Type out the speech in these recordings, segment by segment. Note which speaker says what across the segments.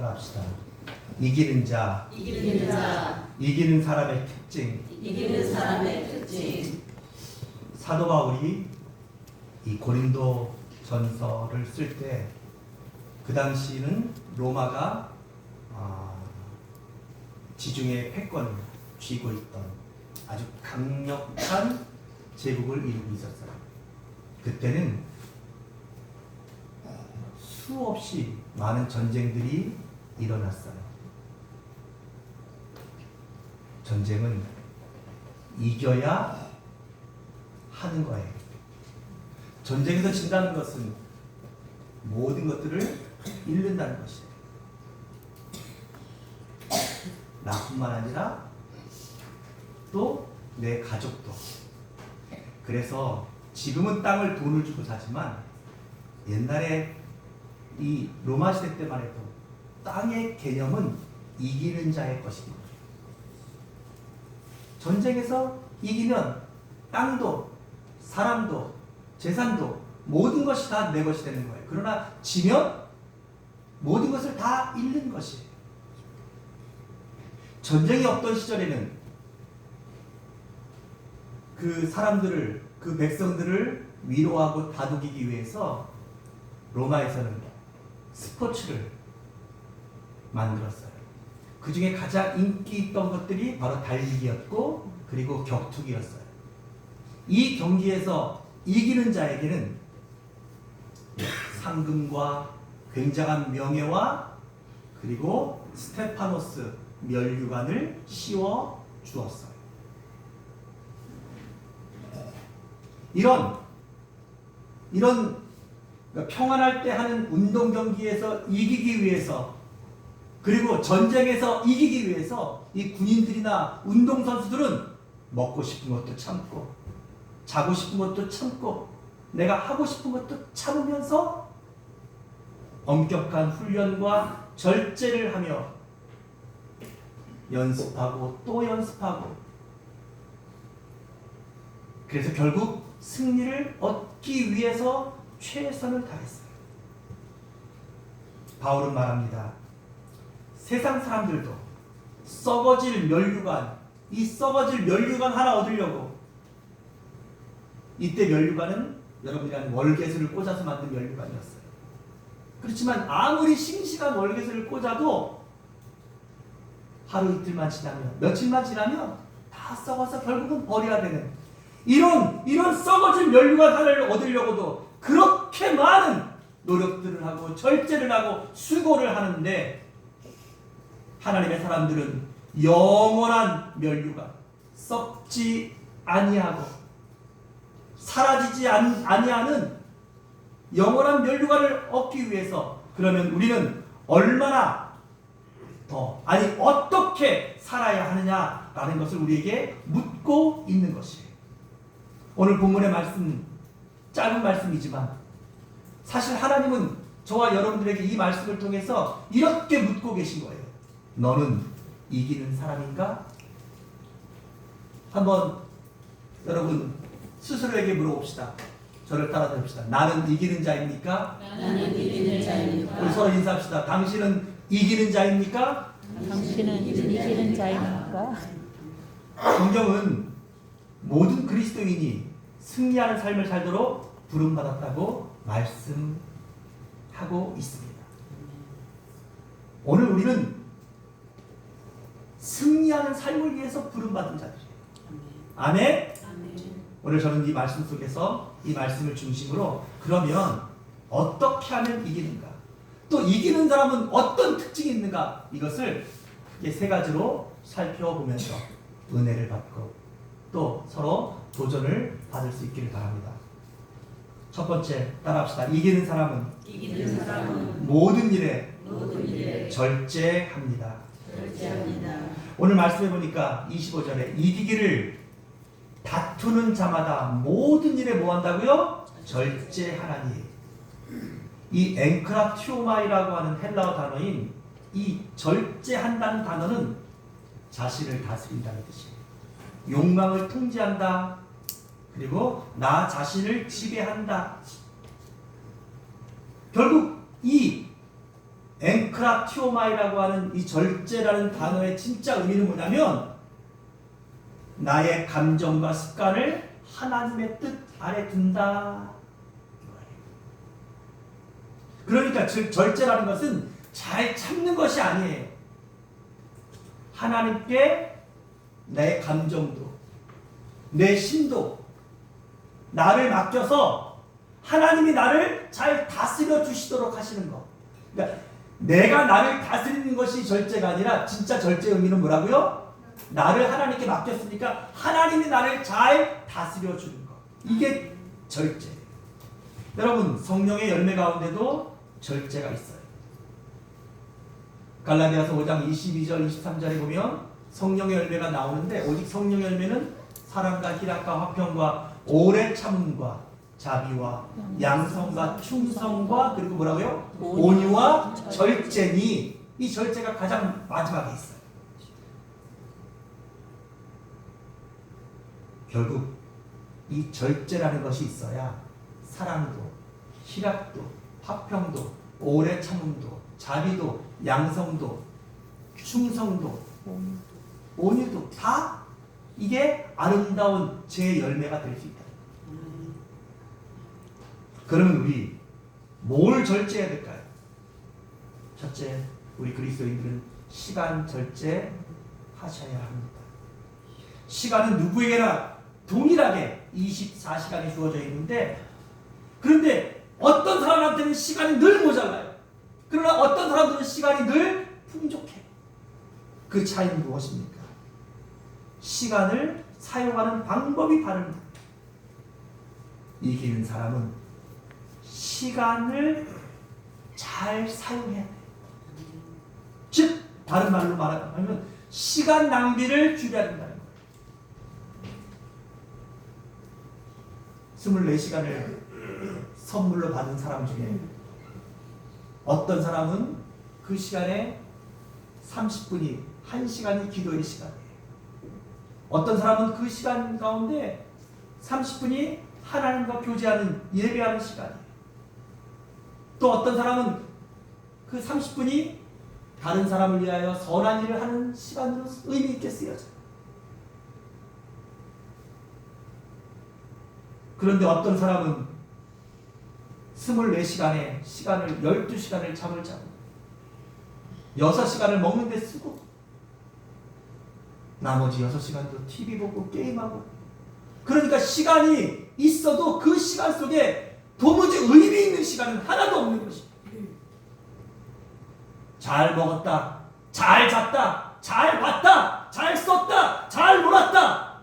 Speaker 1: 따라합시다. 이기는 자, 이기는 사람의 특징. 사도 바울이 이 고린도 전서를 쓸 때 그 당시는 로마가 지중해 패권을 쥐고 있던 아주 강력한 제국을 이루고 있었어요. 그때는 수없이 많은 전쟁들이 일어났어요. 전쟁은 이겨야 하는 거예요. 전쟁에서 진다는 것은 모든 것들을 잃는다는 것이에요. 나뿐만 아니라 또 내 가족도. 그래서 지금은 땅을 돈을 주고 사지만 옛날에 이 로마 시대 때만 해도 땅의 개념은 이기는 자의 것입니다. 전쟁에서 이기면 땅도 사람도 재산도 모든 것이 다 내 것이 되는 거예요. 그러나 지면 모든 것을 다 잃는 것이에요. 전쟁이 없던 시절에는 그 사람들을, 그 백성들을 위로하고 다독이기 위해서 로마에서는 스포츠를 만들었어요. 그 중에 가장 인기 있던 것들이 바로 달리기였고 그리고 격투기였어요. 이 경기에서 이기는 자에게는 상금과 굉장한 명예와 그리고 스테파노스 면류관을 씌워 주었어요. 이런 평안할 때 하는 운동 경기에서 이기기 위해서 그리고 전쟁에서 이기기 위해서 이 군인들이나 운동선수들은 먹고 싶은 것도 참고 자고 싶은 것도 참고 내가 하고 싶은 것도 참으면서 엄격한 훈련과 절제를 하며 연습하고 또 연습하고 그래서 결국 승리를 얻기 위해서 최선을 다했어요. 바울은 말합니다. 세상 사람들도 썩어질 면류관, 이 썩어질 면류관 하나 얻으려고 이때 면류관은 여러분이 아는 월계수를 꽂아서 만든 면류관이었어요. 그렇지만 아무리 싱싱한 월계수를 꽂아도 하루 이틀만 지나면 며칠만 지나면 다 썩어서 결국은 버려야 되는 이런 썩어진 면류관 하나를 얻으려고도 그렇게 많은 노력들을 하고 절제를 하고 수고를 하는데 하나님의 사람들은 영원한 면류관 썩지 아니하고 사라지지 아니하는 영원한 면류관을 얻기 위해서 그러면 우리는 얼마나 더 어떻게 살아야 하느냐라는 것을 우리에게 묻고 있는 것이에요. 오늘 본문의 말씀 짧은 말씀이지만 사실 하나님은 저와 여러분들에게 이 말씀을 통해서 이렇게 묻고 계신 거예요. 너는 이기는 사람인가? 한번 여러분 스스로에게 물어봅시다. 저를 따라 해봅시다. 나는 이기는 자입니까?
Speaker 2: 나는 이기는 자입니까?
Speaker 1: 우리 서로 인사합시다. 당신은 이기는 자입니까?
Speaker 2: 당신은 이기는 자입니까?
Speaker 1: 성경은 모든 그리스도인이 승리하는 삶을 살도록 부름받았다고 말씀하고 있습니다. 오늘 우리는 승리하는 삶을 위해서 부름받은 자들이에요. 아멘? 오늘 저는 이 말씀 속에서 이 말씀을 중심으로 그러면 어떻게 하면 이기는가? 또 이기는 사람은 어떤 특징이 있는가? 이것을 세 가지로 살펴보면서 은혜를 받고 또 서로 도전을 받을 수 있기를 바랍니다. 첫 번째 따라합시다. 이기는 사람은 모든 일에 절제합니다. 오늘 말씀해 보니까 25절에 이기기를 다투는 자마다 모든 일에 뭐 한다고요? 절제하라니. 이 앵크라티오마이라고 하는 헬라어 단어인 이 절제한다는 단어는 자신을 다스린다는 뜻이에요. 욕망을 통제한다. 그리고 나 자신을 지배한다. 결국 이 엔크라티오마이라고 하는 이 절제라는 단어의 진짜 의미는 뭐냐면 나의 감정과 습관을 하나님의 뜻 아래 둔다. 그러니까 즉 절제라는 것은 잘 참는 것이 아니에요. 하나님께 내 감정도 내 심도 나를 맡겨서 하나님이 나를 잘 다스려 주시도록 하시는 것. 그러니까 내가 나를 다스리는 것이 절제가 아니라 진짜 절제의 의미는 뭐라고요? 나를 하나님께 맡겼으니까 하나님이 나를 잘 다스려 주는 것. 이게 절제. 여러분 성령의 열매 가운데도 절제가 있어요. 갈라디아서 5장 22절 23절에 보면 성령의 열매가 나오는데 오직 성령의 열매는 사랑과 희락과 화평과 오래 참음과 자비와 양성과 충성과 그리고 뭐라고요? 온유와 절제니 이 절제가 가장 마지막에 있어요. 결국 이 절제라는 것이 있어야 사랑도 희락도 화평도 오래 참음도 자비도 양성도 충성도 온유도 다 이게 아름다운 제 열매가 될 수 있다. 그러면 우리 뭘 절제해야 될까요? 첫째, 우리 그리스도인들은 시간 절제 하셔야 합니다. 시간은 누구에게나 동일하게 24시간이 주어져 있는데 그런데 어떤 사람한테는 시간이 늘 모자라요. 그러나 어떤 사람들은 시간이 늘 풍족해. 그 차이는 무엇입니까? 시간을 사용하는 방법이 다릅니다. 이기는 사람은 시간을 잘 사용해야 돼요. 즉 다른 말로 말하면 시간 낭비를 줄여야 된다는 거예요. 24시간을 선물로 받은 사람 중에 어떤 사람은 그 시간에 30분이 1시간이 기도의 시간이에요. 어떤 사람은 그 시간 가운데 30분이 하나님과 교제하는 예배하는 시간이에요. 또 어떤 사람은 그 30분이 다른 사람을 위하여 선한 일을 하는 시간으로 의미 있게 쓰여져요. 그런데 어떤 사람은 24시간의 시간을 12시간을 잠을 자고 6시간을 먹는 데 쓰고 나머지 6시간도 TV 보고 게임하고 그러니까 시간이 있어도 그 시간 속에 도무지 의미 있는 시간은 하나도 없는 것입니다. 잘 먹었다, 잘 잤다, 잘 봤다, 잘 썼다, 잘 놀았다.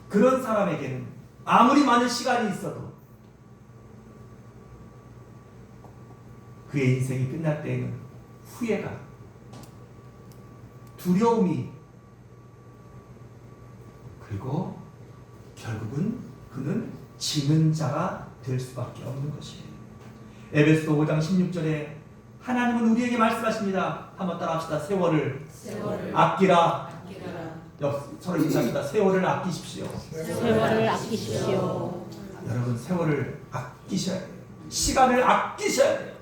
Speaker 1: 그런 사람에게는 아무리 많은 시간이 있어도 그의 인생이 끝날 때에는 후회가, 두려움이 그리고 결국은 그는 지는 자가 될 수밖에 없는 것이에요. 에베소서 5장 16절에 하나님은 우리에게 말씀하십니다. 한번 따라합시다. 세월을 아끼라. 서로 인사합니다. 세월을 아끼십시오.
Speaker 2: 세월을 아끼십시오.
Speaker 1: 여러분 세월을 아끼셔야 돼요. 시간을 아끼셔야 돼요.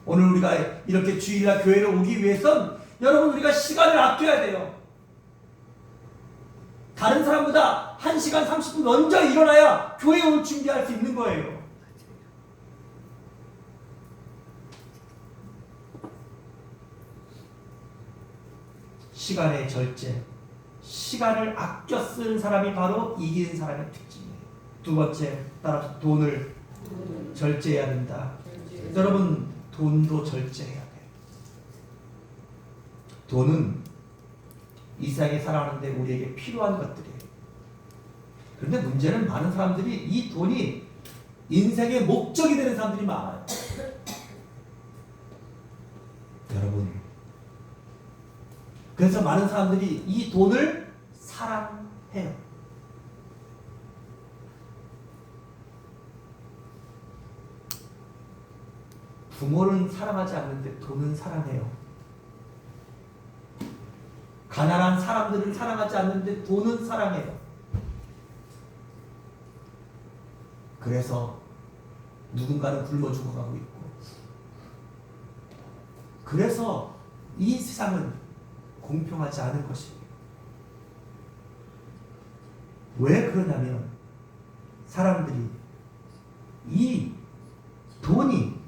Speaker 1: 오늘 우리가 이렇게 주일날 교회를 오기 위해선 여러분 우리가 시간을 아껴야 돼요. 다른 사람보다 1시간 30분 먼저 일어나야 교회에 올 준비할 수 있는 거예요. 시간의 절제, 시간을 아껴 쓰는 사람이 바로 이기는 사람의 특징이에요. 두 번째, 따라서 돈을 절제해야 된다. 여러분 돈도 절제해야 돼요. 돈은 이 세상에 살아가는데 우리에게 필요한 것들이에요. 그런데 문제는 많은 사람들이 이 돈이 인생의 목적이 되는 사람들이 많아요. 여러분 그래서 많은 사람들이 이 돈을 사랑해요. 부모는 사랑하지 않는데 돈은 사랑해요. 가난한 사람들은 사랑하지 않는데 돈은 사랑해요. 그래서 누군가는 굶어 죽어가고 있고. 그래서 이 세상은 공평하지 않은 것입니다. 왜 그러냐면 사람들이 이 돈이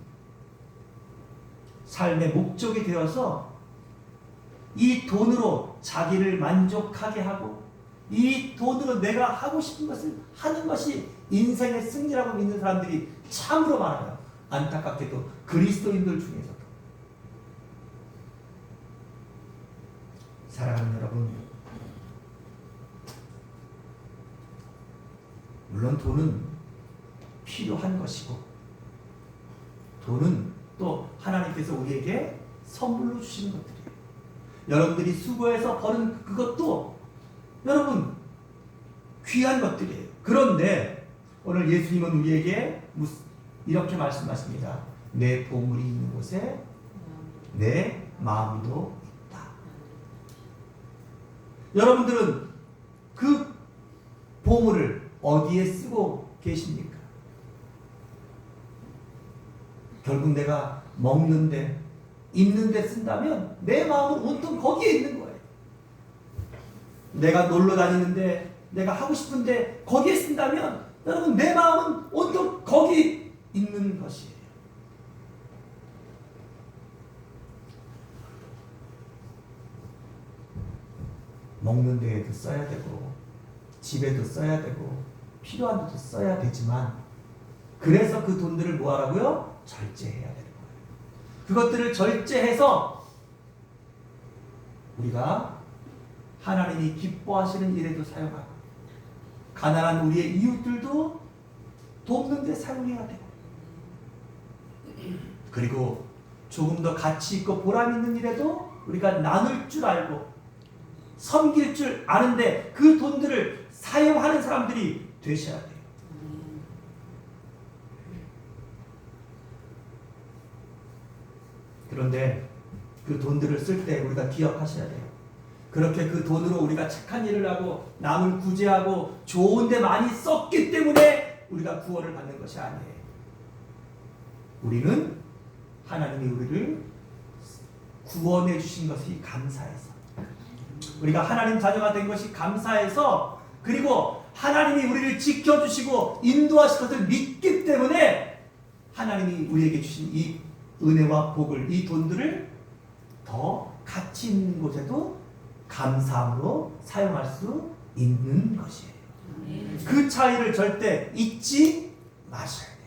Speaker 1: 삶의 목적이 되어서 이 돈으로 자기를 만족하게 하고 이 돈으로 내가 하고 싶은 것을 하는 것이 인생의 승리라고 믿는 사람들이 참으로 많아요. 안타깝게도 그리스도인들 중에서도. 사랑하는 여러분, 물론 돈은 필요한 것이고 돈은 또 하나님께서 우리에게 선물로 주시는 것들이에요. 여러분들이 수고해서 버는 그것도 여러분 귀한 것들이에요. 그런데 오늘 예수님은 우리에게 이렇게 말씀하십니다. 내 보물이 있는 곳에 내 마음도 있다. 여러분들은 그 보물을 어디에 쓰고 계십니까? 결국 내가 먹는데 입는데 쓴다면 내 마음은 온통 거기에 있는 거예요. 내가 놀러 다니는데 내가 하고 싶은데 거기에 쓴다면 여러분 내 마음은 온통 거기 있는 것이에요. 먹는 데에도 써야 되고 집에도 써야 되고 필요한 데도 써야 되지만 그래서 그 돈들을 뭐 하라고요? 절제해야 되는 거예요. 그것들을 절제해서 우리가 하나님이 기뻐하시는 일에도 사용하고 가난한 우리의 이웃들도 돕는 데 사용해야 되고 그리고 조금 더 가치 있고 보람 있는 일에도 우리가 나눌 줄 알고 섬길 줄 아는데 그 돈들을 사용하는 사람들이 되셔야 돼요. 그런데 그 돈들을 쓸 때 우리가 기억하셔야 돼요. 그렇게 그 돈으로 우리가 착한 일을 하고 남을 구제하고 좋은 데 많이 썼기 때문에 우리가 구원을 받는 것이 아니에요. 우리는 하나님이 우리를 구원해 주신 것이 감사해서 우리가 하나님 자녀가 된 것이 감사해서 그리고 하나님이 우리를 지켜주시고 인도하실 것을 믿기 때문에 하나님이 우리에게 주신 이 은혜와 복을 이 돈들을 더 가치 있는 곳에도 감사함으로 사용할 수 있는 것이에요. 그 차이를 절대 잊지 마셔야 돼요.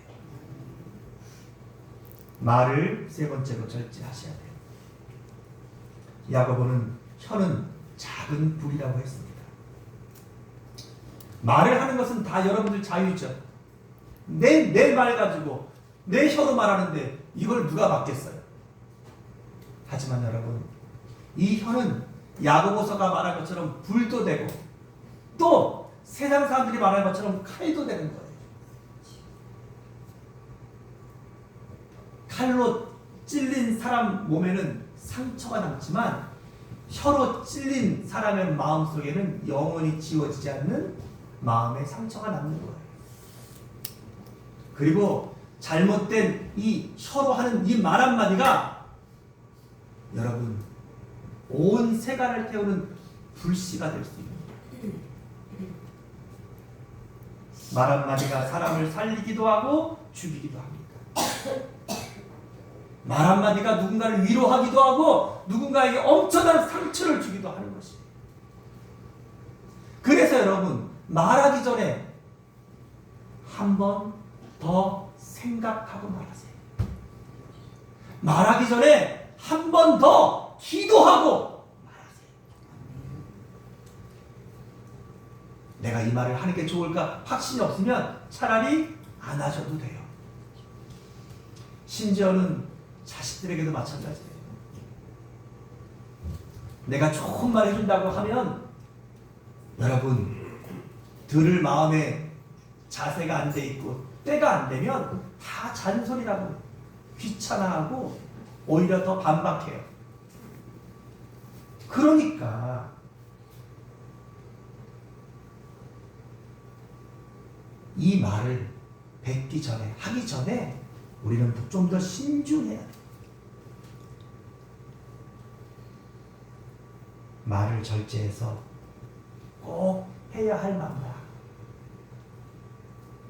Speaker 1: 말을 세 번째로 절제하셔야 돼요. 야고보는 혀는 작은 불이라고 했습니다. 말을 하는 것은 다 여러분들 자유죠. 내 말 가지고 내 혀로 말하는데 이걸 누가 막겠어요? 하지만 여러분 이 혀는 야고보서가 말한 것처럼 불도 되고 또 세상 사람들이 말하는 것처럼 칼도 되는 거예요. 칼로 찔린 사람 몸에는 상처가 남지만 혀로 찔린 사람의 마음속에는 영원히 지워지지 않는 마음의 상처가 남는 거예요. 그리고 잘못된 이 혀로 하는 이 말 한마디가 여러분 온 세간을 태우는 불씨가 될 수 있는 거예요. 말 한마디가 사람을 살리기도 하고 죽이기도 합니다. 말 한마디가 누군가를 위로하기도 하고 누군가에게 엄청난 상처를 주기도 하는 것이에요. 그래서 여러분 말하기 전에 한 번 더 생각하고 말하세요. 말하기 전에 한 번 더 기도하고 말하세요. 내가 이 말을 하는 게 좋을까 확신이 없으면 차라리 안 하셔도 돼요. 심지어는 자식들에게도 마찬가지예요. 내가 좋은 말 해준다고 하면 여러분 들을 마음에 자세가 안 돼 있고 때가 안 되면 다 잔소리라고 귀찮아하고 오히려 더 반박해요. 그러니까 이 말을 뱉기 전에, 하기 전에 우리는 좀 더 신중해야 돼. 말을 절제해서 꼭 해야 할 말만.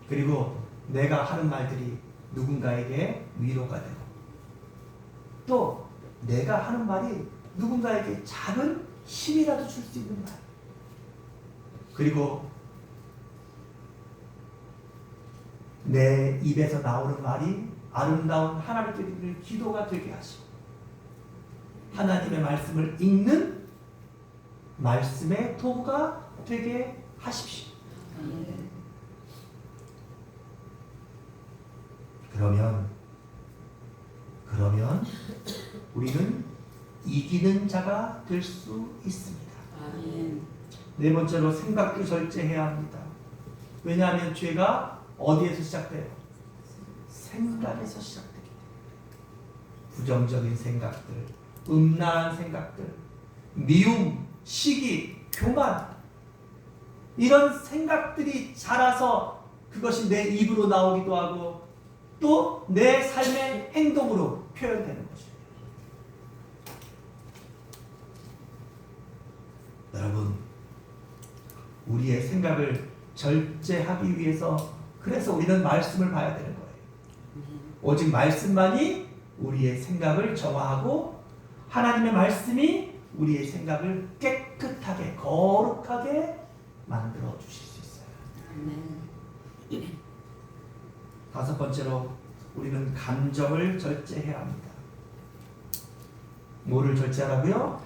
Speaker 1: 그리고 내가 하는 말들이 누군가에게 위로가 되고, 또 내가 하는 말이 누군가에게 작은 힘이라도 줄 수 있는 말. 그리고 내 입에서 나오는 말이 아름다운 하나님께 드리는 기도가 되게 하시고, 하나님의 말씀을 읽는 말씀의 도구가 되게 하십시오. 그러면 우리는 이기는 자가 될 수 있습니다. 네 번째로 생각도 절제해야 합니다. 왜냐하면 죄가 어디에서 시작돼요? 생각에서 시작되기 때문에. 부정적인 생각들, 음란한 생각들, 미움, 시기, 교만, 이런 생각들이 자라서 그것이 내 입으로 나오기도 하고 또 내 삶의 행동으로 표현되는 것입니다. 여러분, 우리의 생각을 절제하기 위해서 그래서 우리는 말씀을 봐야 되는 거예요. 오직 말씀만이 우리의 생각을 정화하고 하나님의 말씀이 우리의 생각을 깨끗하게 거룩하게 만들어 주실 수 있어요. 다섯 번째로 우리는 감정을 절제해야 합니다. 뭐를 절제하라고요?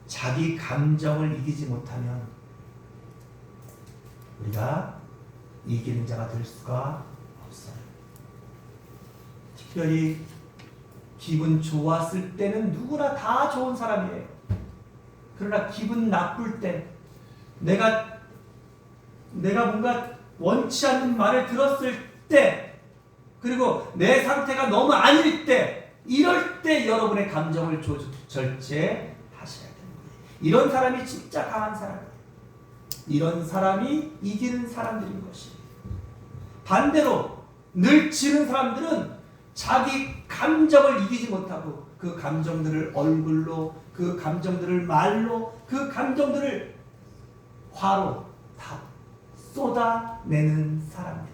Speaker 1: 자기 감정을 이기지 못하면 우리가 이기는 자가 될 수가 없어요. 특별히 기분 좋았을 때는 누구나 다 좋은 사람이에요. 그러나 기분 나쁠 때, 내가 뭔가 원치 않는 말을 들었을 때, 그리고 내 상태가 너무 아닐 때, 이럴 때 여러분의 감정을 절제하셔야 되는 거예요. 이런 사람이 진짜 강한 사람이에요. 이런 사람이 이기는 사람들인 것이에요. 반대로 늘 지는 사람들은 자기 감정을 이기지 못하고 그 감정들을 얼굴로, 그 감정들을 말로, 그 감정들을 화로 다 쏟아내는 사람들.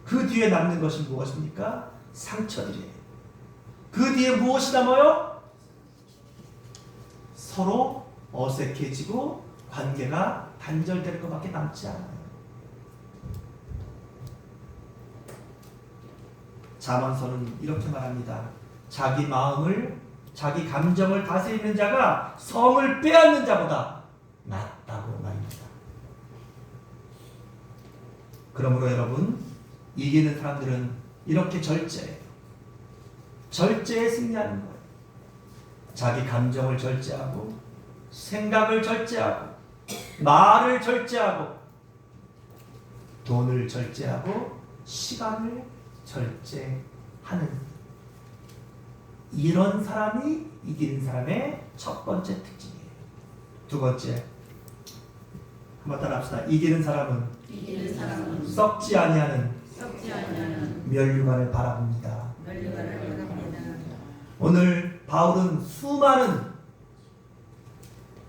Speaker 1: 그 뒤에 남는 것이 무엇입니까? 상처들이에요. 그 뒤에 무엇이 남아요? 서로 어색해지고 관계가 단절될 것밖에 남지 않아요. 잠언서는 이렇게 말합니다. 자기 마음을, 자기 감정을 다스리는 자가 성을 빼앗는 자보다 낫다고 말입니다. 그러므로 여러분, 이기는 사람들은 이렇게 절제해요. 절제에 승리하는 거예요. 자기 감정을 절제하고, 생각을 절제하고, 말을 절제하고, 돈을 절제하고, 시간을 절제하는, 이런 사람이 이기는 사람의 첫 번째 특징이에요. 두 번째, 한번 따라합시다. 이기는 사람은 썩지 아니하는 멸류관을 바라봅니다. 오늘 바울은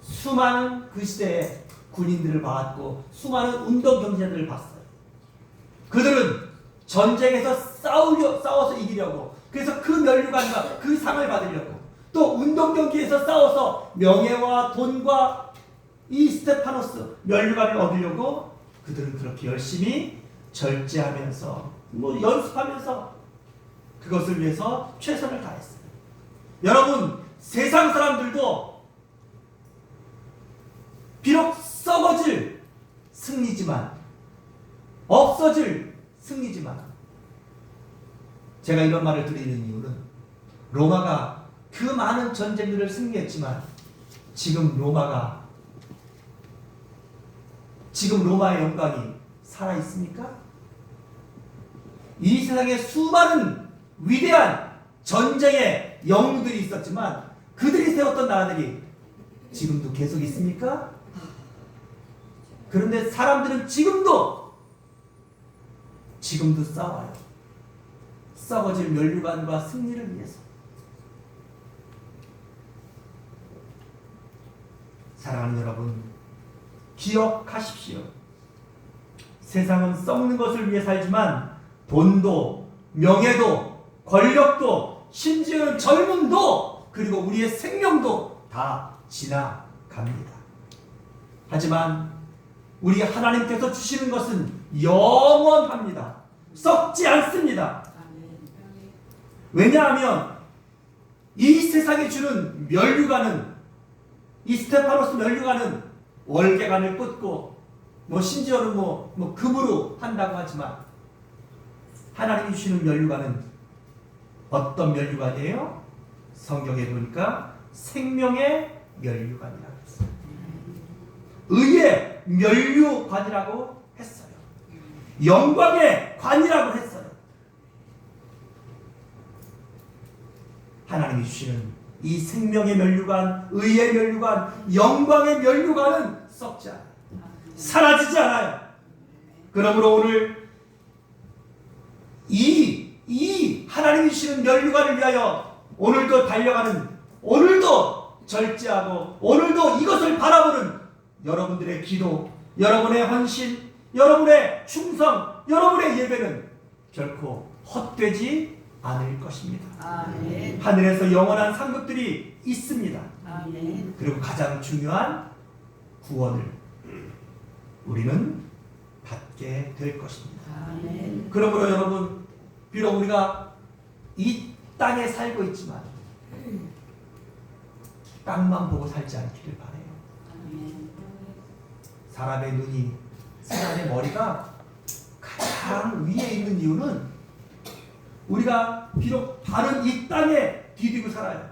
Speaker 1: 수많은 그 시대의 군인들을 봤고 수많은 운동 경제들을 봤어요. 그들은 전쟁에서 싸워서 이기려고, 그래서 그 멸류관과 그 상을 받으려고, 또 운동 경기에서 싸워서 명예와 돈과 이 스테파노스 멸류관을 얻으려고 그들은 그렇게 열심히 절제하면서 연습하면서 그것을 위해서 최선을 다했어요. 여러분, 세상 사람들도 비록 썩어질 승리지만, 없어질 승리지만, 제가 이런 말을 드리는 이유는 로마가 그 많은 전쟁들을 승리했지만 지금 로마의 영광이 살아있습니까? 이 세상에 수많은 위대한 전쟁의 영웅들이 있었지만 그들이 세웠던 나라들이 지금도 계속 있습니까? 그런데 사람들은 지금도 싸워요. 썩어질 면류관과 승리를 위해서. 사랑하는 여러분, 기억하십시오. 세상은 썩는 것을 위해 살지만 돈도, 명예도, 권력도, 심지어는 젊음도, 그리고 우리의 생명도 다 지나갑니다. 하지만 우리 하나님께서 주시는 것은 영원합니다. 썩지 않습니다. 왜냐하면 이 세상에 주는 면류관은, 이 스테파노스 면류관은 월계관을 꽂고 심지어는 금으로 한다고 하지만, 하나님이 주시는 면류관은 어떤 면류관이에요? 성경에 보니까 생명의 면류관이라고 했어요. 의의 면류관이라고 했어요. 영광의 관이라고 했어요. 하나님이 주시는 이 생명의 면류관, 의의 면류관, 영광의 면류관은 썩지 않아요. 사라지지 않아요. 그러므로 오늘 이 하나님이 주시는 면류관을 위하여 오늘도 달려가는, 오늘도 절제하고 오늘도 이것을 바라보는 여러분들의 기도, 여러분의 헌신, 여러분의 충성, 여러분의 예배는 결코 헛되지 않을 것입니다.
Speaker 3: 아멘.
Speaker 1: 하늘에서 영원한 상급들이 있습니다.
Speaker 3: 아멘.
Speaker 1: 그리고 가장 중요한 구원을 우리는 받게 될 것입니다.
Speaker 3: 아멘.
Speaker 1: 그러므로 여러분, 비록 우리가 이 땅에 살고 있지만 땅만 보고 살지 않기를 바라요.
Speaker 3: 아멘.
Speaker 1: 사람의 눈이, 사람의 머리가 가장 위에 있는 이유는 우리가 비록 다른 이 땅에 디디고 살아요.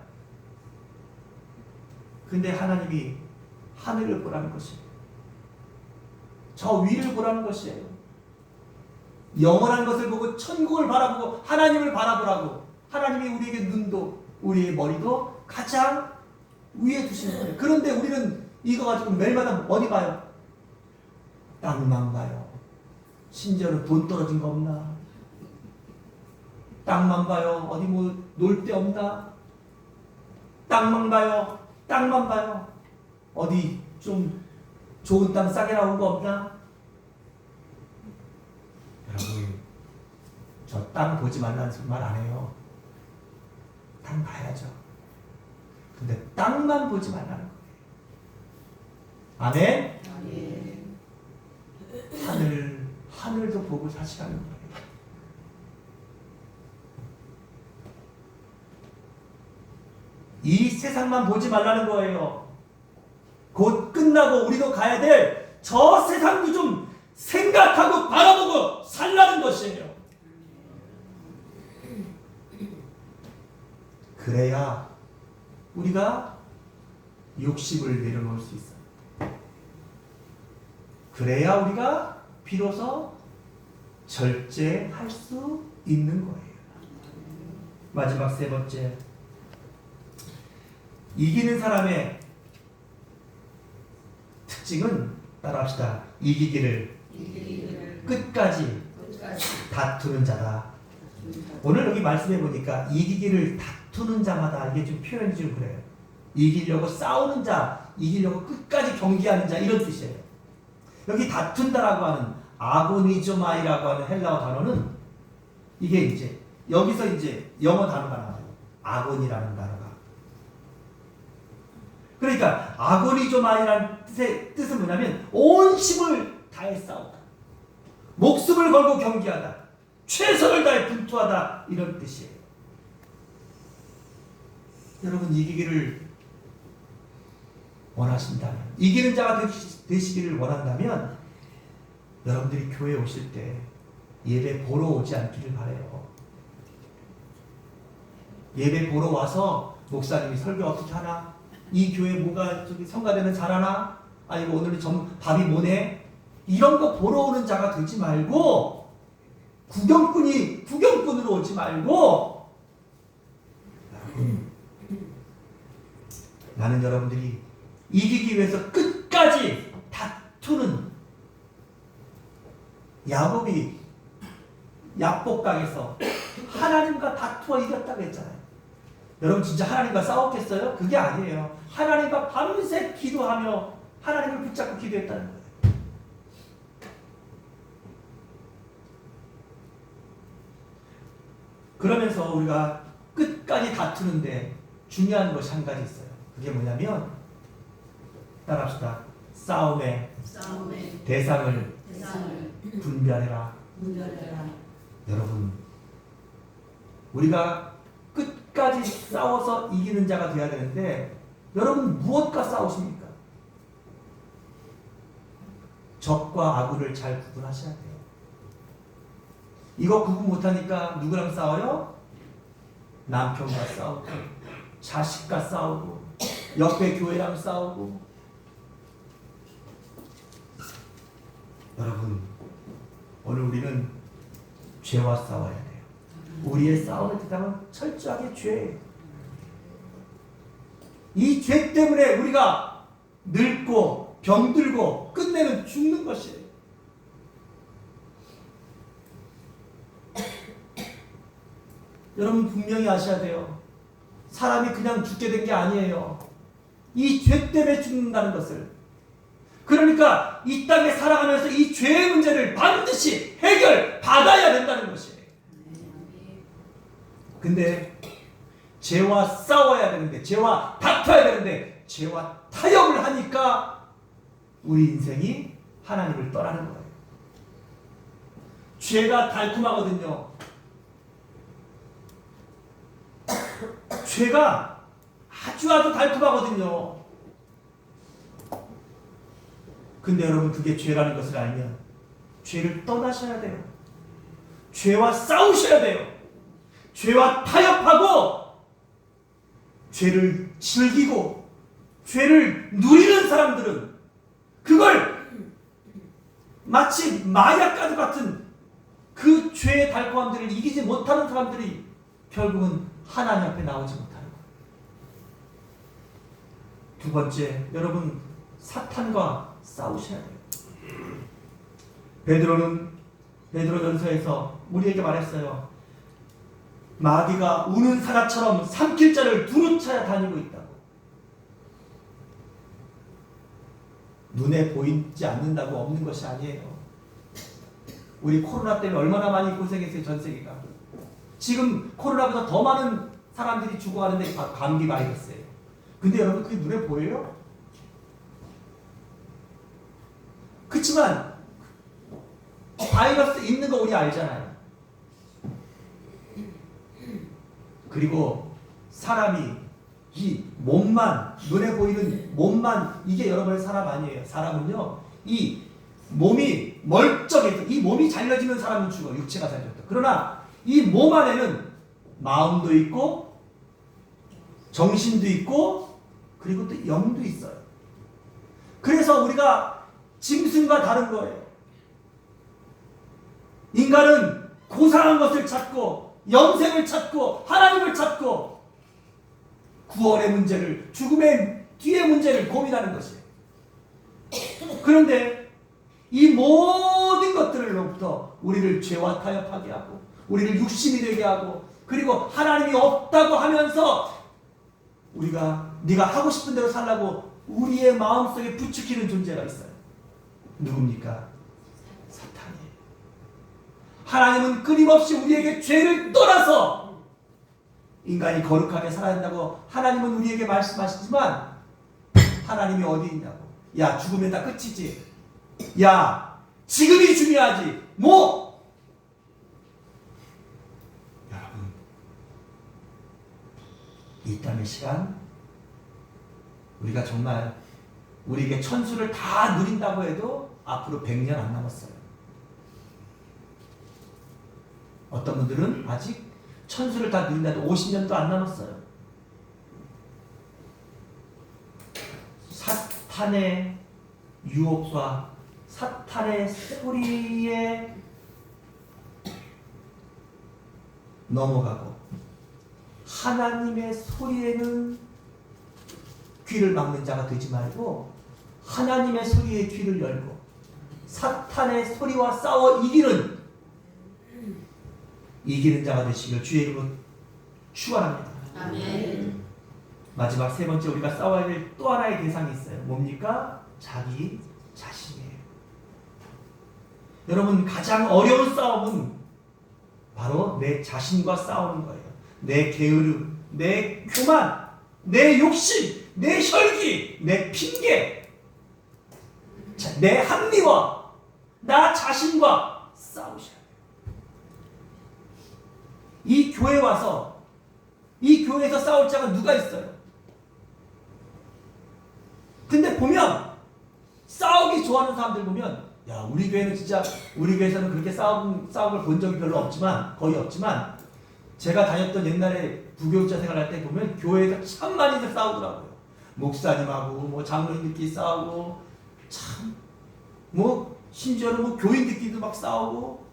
Speaker 1: 근데 하나님이 하늘을 보라는 것이에요. 저 위를 보라는 것이에요. 영원한 것을 보고 천국을 바라보고 하나님을 바라보라고. 하나님이 우리에게 눈도, 우리의 머리도 가장 위에 두시는 거예요. 그런데 우리는 이거 가지고 매일마다 어디 봐요? 땅만 봐요. 심지어는 돈 떨어진 거 없나? 땅만 봐요. 어디 놀 데 없나? 땅만 봐요. 땅만 봐요. 어디 좀 좋은 땅 싸게 나온 거 없나? 여러분, 저 땅 보지 말라는 말 안 해요. 땅 봐야죠. 근데 땅만 보지 말라는 거예요. 아멘?
Speaker 3: 아멘.
Speaker 1: 하늘도 보고 사시라는 거예요. 이 세상만 보지 말라는 거예요. 곧 끝나고 우리도 가야 될 저 세상도 좀 생각하고 바라보고 살라는 것이에요. 그래야 우리가 욕심을 내려놓을 수 있어요. 그래야 우리가 비로소 절제할 수 있는 거예요. 마지막 세 번째, 이기는 사람의 특징은, 따라합시다. 이기기를 끝까지 다투는 자다. 오늘 여기 말씀해 보니까 이기기를 다투는 자마다, 이게 좀 표현이 좀 그래요. 이기려고 싸우는 자, 이기려고 끝까지 경기하는 자, 이런 뜻이에요. 여기 다툰다라고 하는 아고니조마이라고 하는 헬라어 단어는, 이게 이제 여기서 이제 영어 단어가 나와요. 아고니라는 단어가. 그러니까 아고니조마이라는 뜻은 뭐냐면 온 힘을 다해 싸우다, 목숨을 걸고 경기하다, 최선을 다해 분투하다, 이런 뜻이에요. 여러분, 이기기를 원하신다면, 이기는 자가 되시기를 원한다면 여러분들이 교회에 오실 때 예배 보러 오지 않기를 바라요. 예배 보러 와서 목사님이 설교 어떻게 하나? 이 교회 뭐가 성가대는 잘하나? 아니고 오늘은 밥이 뭐네? 이런 거 보러 오는 자가 되지 말고, 구경꾼으로 오지 말고, 나는 여러분들이 이기기 위해서 끝까지 다투는 야곱이 야복강에서 하나님과 다투어 이겼다고 했잖아요. 여러분 진짜 하나님과 싸웠겠어요? 그게 아니에요. 하나님과 밤새 기도하며 하나님을 붙잡고 기도했다는 거예요. 그러면서 우리가 끝까지 다투는데 중요한 것이 한 가지 있어요. 그게 뭐냐면 따라합시다. 싸움의 대상을 분별해라. 여러분, 우리가 끝까지 싸워서 이기는 자가 되어야 되는데 여러분 무엇과 싸우십니까? 적과 악을 잘 구분하셔야 돼요. 이거 구분 못하니까 누구랑 싸워요? 남편과 싸우고 자식과 싸우고 옆에 교회랑 싸우고. 여러분, 오늘 우리는 죄와 싸워야 돼요. 우리의 싸움의 대상은 철저하게 죄예요. 이 죄 때문에 우리가 늙고 병들고 끝내는 죽는 것이에요. 여러분 분명히 아셔야 돼요. 사람이 그냥 죽게 된 게 아니에요. 이 죄 때문에 죽는다는 것을. 그러니까 이 땅에 살아가면서 이 죄의 문제를 반드시 해결받아야 된다는 것이에요. 근데 죄와 싸워야 되는데, 죄와 다퉈야 되는데 죄와 타협을 하니까 우리 인생이 하나님을 떠나는 거예요. 죄가 달콤하거든요. 죄가 아주 달콤하거든요. 근데 여러분 그게 죄라는 것을 알면 죄를 떠나셔야 돼요. 죄와 싸우셔야 돼요. 죄와 타협하고 죄를 즐기고 죄를 누리는 사람들은 그걸 마치 마약과도 같은 그 죄의 달콤함들을 이기지 못하는 사람들이 결국은 하나님 앞에 나오지 못하는 거예요. 두 번째, 여러분 사탄과 싸우셔야 돼요. 베드로는 베드로전서에서 우리에게 말했어요. 마귀가 우는 사자처럼 삼킬 자를 두루 차야 다니고 있다고. 눈에 보이지 않는다고 없는 것이 아니에요. 우리 코로나 때문에 얼마나 많이 고생했어요, 전 세계가. 지금 코로나보다 더 많은 사람들이 죽어가는데 감기 바이러스예요. 근데 여러분 그게 눈에 보여요? 그렇지만 바이러스 있는 거 우리 알잖아요. 그리고 사람이 이 몸만, 눈에 보이는 몸만, 이게 여러분의 사람 아니에요. 사람은요, 이 몸이 멀쩡해서 이 몸이 잘려지면 사람은 죽어. 육체가 잘렸다. 그러나 이 몸 안에는 마음도 있고 정신도 있고 그리고 또 영도 있어요. 그래서 우리가 짐승과 다른 거예요. 인간은 고상한 것을 찾고 영생을 찾고 하나님을 찾고 구원의 문제를, 죽음의 뒤의 문제를 고민하는 것이에요. 그런데 이 모든 것들로부터 우리를 죄와 타협하게 하고 우리를 육신이 되게 하고 그리고 하나님이 없다고 하면서 우리가 네가 하고 싶은 대로 살라고 우리의 마음속에 부추기는 존재가 있어요. 누굽니까? 사탄이에요. 하나님은 끊임없이 우리에게 죄를 떠나서 인간이 거룩하게 살아야 한다고 하나님은 우리에게 말씀하시지만 하나님이 어디 있냐고. 야, 죽으면 다 끝이지. 야, 지금이 중요하지. 뭐? 여러분, 이 땅의 시간 우리가 정말 우리에게 천수를 다 누린다고 해도 앞으로 100년 안 남았어요. 어떤 분들은 아직 천수를 다 누린다도 50년도 안 남았어요. 사탄의 유혹과 사탄의 소리에 넘어가고 하나님의 소리에는 귀를 막는 자가 되지 말고 하나님의 소리에 귀를 열고 사탄의 소리와 싸워 이기는 자가 되시길 주의 이름으로 축원합니다.
Speaker 3: 아멘.
Speaker 1: 마지막 세 번째 우리가 싸워야 될 또 하나의 대상이 있어요. 뭡니까? 자기 자신이에요. 여러분, 가장 어려운 싸움은 바로 내 자신과 싸우는 거예요. 내 게으름, 내 교만, 내 욕심, 내 혈기, 내 핑계, 내 합리화, 나 자신과 싸우셔야 돼요. 이 교회 와서 이 교회에서 싸울 자가 누가 있어요? 근데 보면 싸우기 좋아하는 사람들 보면 야, 우리 교회는 진짜 우리 교회에서는 그렇게 싸움을 본 적이 별로 없지만 거의 없지만 제가 다녔던 옛날에 부교육자 생활할 때 보면 교회에서 참 많이들 싸우더라고요. 목사님하고 뭐 장로님들끼리 싸우고 참 뭐 심지어는 뭐 교인들끼리도 막 싸우고.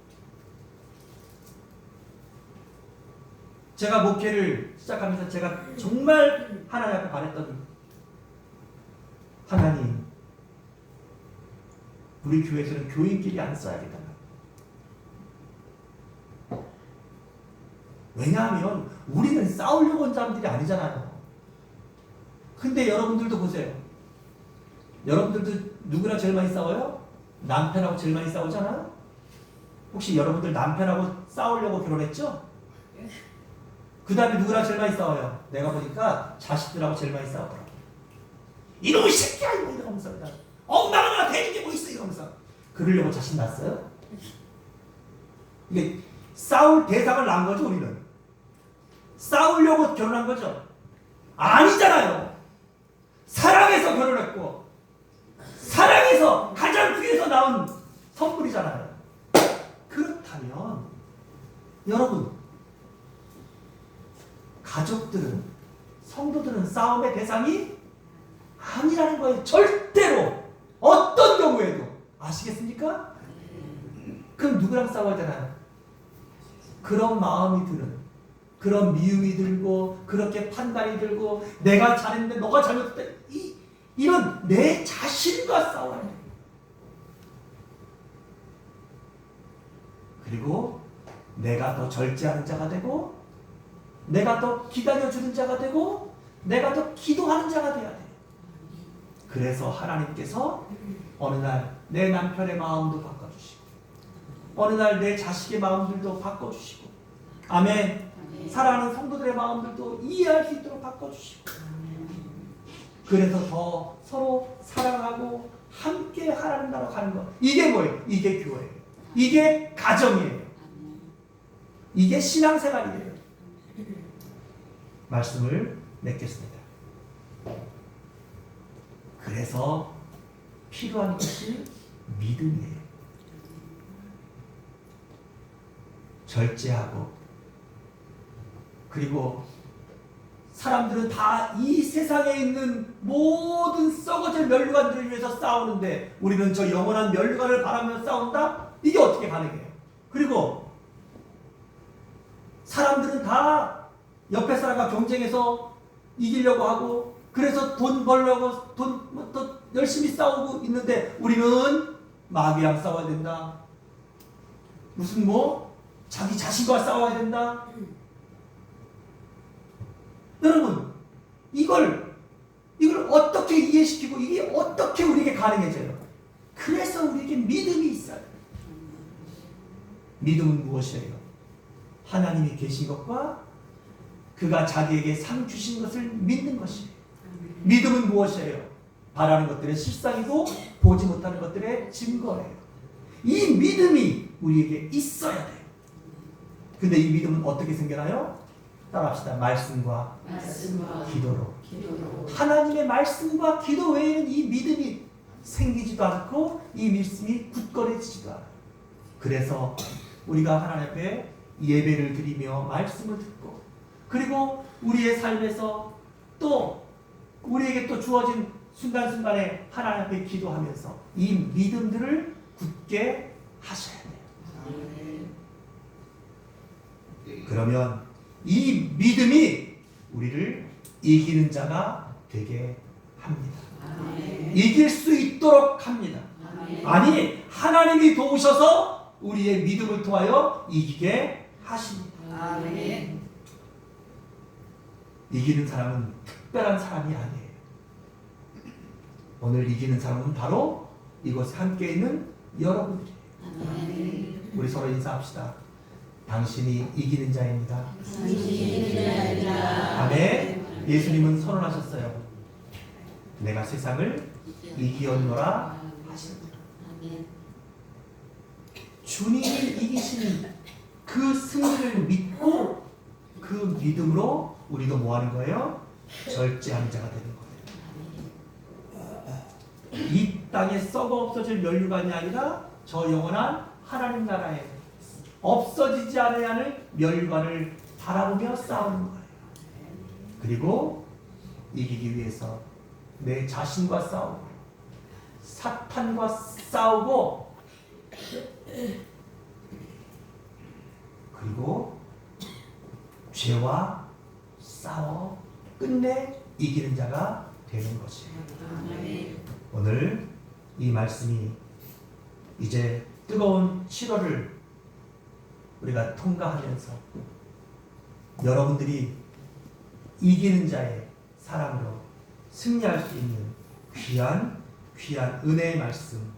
Speaker 1: 제가 목회를 시작하면서 제가 정말 하나님 앞에 바랬던 하나님, 우리 교회에서는 교인끼리 안 싸야겠다. 왜냐하면 우리는 싸우려고 온 사람들이 아니잖아요. 근데 여러분들도 보세요. 여러분들도 누구랑 제일 많이 싸워요? 남편하고 제일 많이 싸우잖아요. 혹시 여러분들 남편하고 싸우려고 결혼했죠? 그 다음에 누구랑 제일 많이 싸워요? 내가 보니까 자식들하고 제일 많이 싸우더라고. 이놈의 새끼야! 이러면서 엄마가 나 대는 게 뭐 있어! 이러면서. 그러려고 자식 낳았어요? 이게 싸울 대상을 낳은 거죠, 우리는. 싸우려고 결혼한 거죠? 아니잖아요. 사랑해서 결혼했고 사랑해서 가장 귀해서 나온 선물이잖아요. 그렇다면 여러분, 가족들은, 성도들은 싸움의 대상이 아니라는 거예요. 절대로. 어떤 경우에도. 아시겠습니까? 그럼 누구랑 싸워야 되나요? 그런 마음이 드는, 그런 미움이 들고 그렇게 판단이 들고 내가 잘했는데 너가 잘못했다, 이런 내 자신과 싸워야 돼요. 그리고 내가 더 절제하는 자가 되고 내가 더 기다려주는 자가 되고 내가 더 기도하는 자가 돼야 돼요. 그래서 하나님께서 어느 날 내 남편의 마음도 바꿔주시고 어느 날 내 자식의 마음들도 바꿔주시고, 아멘. 사랑하는 성도들의 마음들도 이해할 수 있도록 바꿔주시고, 그래서 더 서로 사랑하고 함께 하나님 나라 가는 것. 이게 뭐예요? 이게 교회예요. 이게 가정이에요. 이게 신앙생활이에요. 말씀을 맺겠습니다. 그래서 필요한 것이 믿음이에요. 절제하고, 그리고 사람들은 다 이 세상에 있는 모든 썩어질 면류관들을 위해서 싸우는데 우리는 저 영원한 면류관을 바라며 싸운다? 이게 어떻게 가능해요? 그리고 사람들은 다 옆에 사람과 경쟁해서 이기려고 하고 그래서 돈 벌려고 더 열심히 싸우고 있는데 우리는 마귀랑 싸워야 된다. 무슨 자기 자신과 싸워야 된다. 여러분, 이걸 어떻게 이해시키고 이게 어떻게 우리에게 가능해져요? 그래서 우리에게 믿음이 있어요. 믿음은 무엇이에요? 하나님이 계신 것과 그가 자기에게 상 주신 것을 믿는 것이에요. 믿음은 무엇이에요? 바라는 것들의 실상이고 보지 못하는 것들의 증거예요. 이 믿음이 우리에게 있어야 돼요. 근데 이 믿음은 어떻게 생겨나요? 따라합시다. 말씀과 기도로. 하나님의 말씀과 기도 외에는 이 믿음이 생기지도 않고 이 믿음이 굳건해지지도 않아요. 그래서 우리가 하나님 앞에 예배를 드리며 말씀을 듣고 그리고 우리의 삶에서 또 우리에게 또 주어진 순간순간에 하나님 앞에 기도하면서 이 믿음들을 굳게 하셔야 돼요. 그러면 이 믿음이 우리를 이기는 자가 되게 합니다. 이길 수 있도록 합니다. 아니, 하나님이 도우셔서 우리의 믿음을 통하여 이기게 하십니다.
Speaker 3: 아멘.
Speaker 1: 이기는 사람은 특별한 사람이 아니에요. 오늘 이기는 사람은 바로 이곳에 함께 있는 여러분들이에요.
Speaker 3: 아멘.
Speaker 1: 우리 서로 인사합시다. 당신이 이기는 자입니다. 아멘. 예수님은 선언하셨어요. 내가 세상을 이기었노라 하십니다. 주님이 이기신 그 승리를 믿고 그 믿음으로 우리도 뭐 하는 거예요? 절제하는 자가 되는 거예요. 이 땅에 썩어 없어질 면류관이 아니라 저 영원한 하나님 나라에 없어지지 않아야 하는 면류관을 바라보며 싸우는 거예요. 그리고 이기기 위해서 내 자신과 싸우고 사탄과 싸우고 그리고 죄와 싸워 끝내 이기는 자가 되는 것이에요. 오늘 이 말씀이 이제 뜨거운 7월을 우리가 통과하면서 여러분들이 이기는 자의 사랑으로 승리할 수 있는 귀한 은혜의 말씀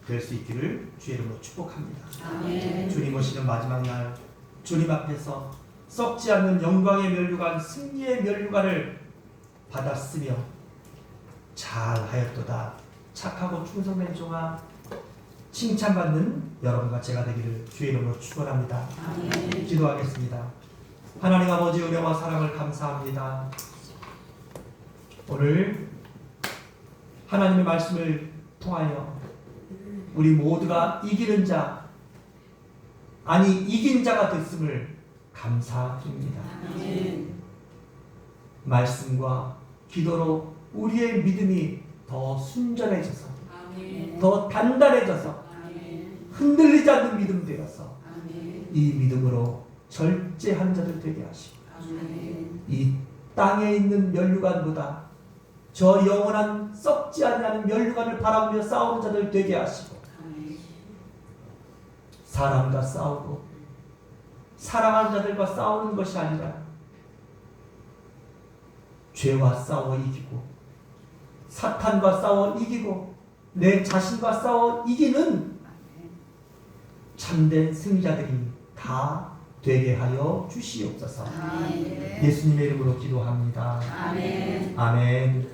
Speaker 1: 될 수 있기를 주의 이름으로 축복합니다.
Speaker 3: 아멘.
Speaker 1: 주님 오시는 마지막 날 주님 앞에서 썩지 않는 영광의 면류관 승리의 면류관을 받았으며 잘하였도다 착하고 충성된 종아 칭찬받는 여러분과 제가 되기를 주의 이름으로 축원합니다.
Speaker 3: 아멘.
Speaker 1: 기도하겠습니다. 하나님 아버지 은혜와 사랑을 감사합니다. 오늘 하나님의 말씀을 통하여 우리 모두가 이기는 자 아니 이긴 자가 됐음을 감사드립니다.
Speaker 3: 아멘.
Speaker 1: 말씀과 기도로 우리의 믿음이 더 순전해져서
Speaker 3: 아멘.
Speaker 1: 더 단단해져서
Speaker 3: 아멘.
Speaker 1: 흔들리지 않는 믿음 되어서
Speaker 3: 아멘.
Speaker 1: 이 믿음으로 절제한 자들 되게 하시고
Speaker 3: 아멘.
Speaker 1: 이 땅에 있는 면류관보다 저 영원한 썩지 아니하는 면류관을 바라보며 싸우는 자들 되게 하시고
Speaker 3: 아멘.
Speaker 1: 사람과 싸우고 사랑하는 자들과 싸우는 것이 아니라 죄와 싸워 이기고 사탄과 싸워 이기고 내 자신과 싸워 이기는 참된 승리자들이 다 되게 하여 주시옵소서.
Speaker 3: 아멘.
Speaker 1: 예수님의 이름으로 기도합니다.
Speaker 3: 아멘.
Speaker 1: 아멘.